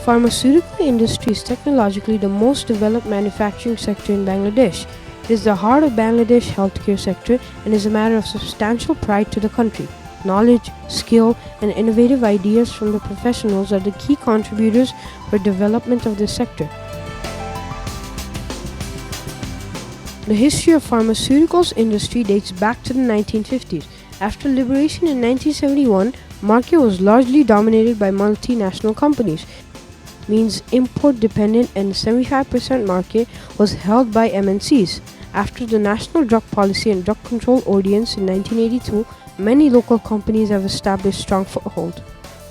pharmaceutical industry is technologically the most developed manufacturing sector in Bangladesh. It is the heart of Bangladesh healthcare sector and is a matter of substantial pride to the country. Knowledge, skill, and innovative ideas from the professionals are the key contributors for development of this sector. The history of pharmaceuticals industry dates back to the 1950s. After liberation in 1971, market was largely dominated by multinational companies, means import dependent, and 75% market was held by MNCs. After the National Drug Policy and Drug Control Ordinance in 1982, many local companies have established strong foothold.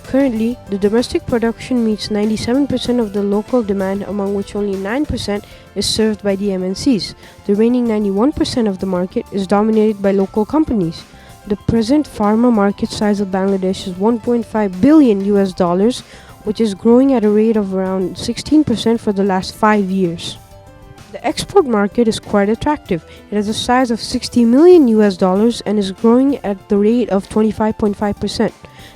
Currently, the domestic production meets 97% of the local demand, among which only 9% is served by the MNCs. The remaining 91% of the market is dominated by local companies. The present pharma market size of Bangladesh is $1.5 billion, which is growing at a rate of around 16% for the last 5 years. The export market is quite attractive. It has a size of $60 million and is growing at the rate of 25.5%.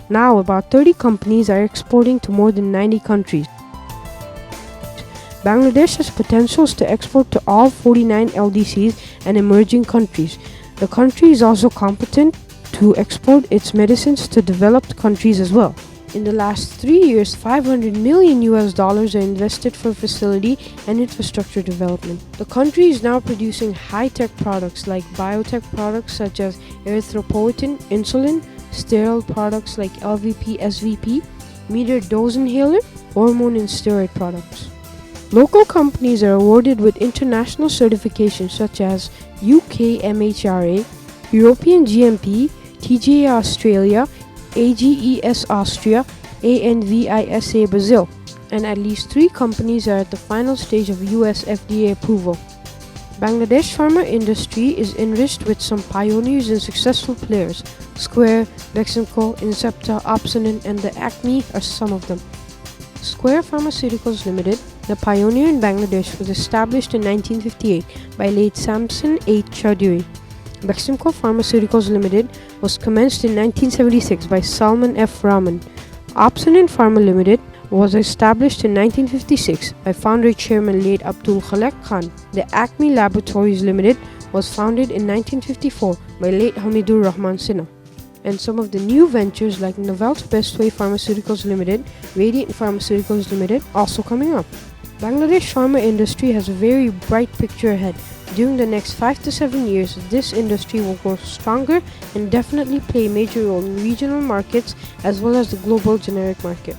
Now, about 30 companies are exporting to more than 90 countries. Bangladesh has potentials to export to all 49 LDCs and emerging countries. The country is also competent to export its medicines to developed countries as well. In the last 3 years, $500 million are invested for facility and infrastructure development. The country is now producing high-tech products like biotech products such as erythropoietin, insulin, sterile products like LVP, SVP, metered dose inhaler, hormone and steroid products. Local companies are awarded with international certifications such as UK MHRA, European GMP, TGA Australia, AGES Austria, ANVISA Brazil, and at least 3 companies are at the final stage of US FDA approval. Bangladesh pharma industry is enriched with some pioneers and successful players. Square, Beximco, Incepta, Opsonin, and the Acme are some of them. Square Pharmaceuticals Limited, the pioneer in Bangladesh, was established in 1958 by late Samson H. Chaudhuri. Beximco Pharmaceuticals Limited was commenced in 1976 by Salman F. Rahman. Opsonin Pharma Limited was established in 1956 by founder chairman late Abdul Khalek Khan. The Acme Laboratories Limited was founded in 1954 by late Hamidur Rahman Sinha. And some of the new ventures like Novel's Bestway Pharmaceuticals Limited, Radiant Pharmaceuticals Limited also coming up. Bangladesh pharma industry has a very bright picture ahead. During the next 5 to 7 years, this industry will grow stronger and definitely play a major role in regional markets as well as the global generic market.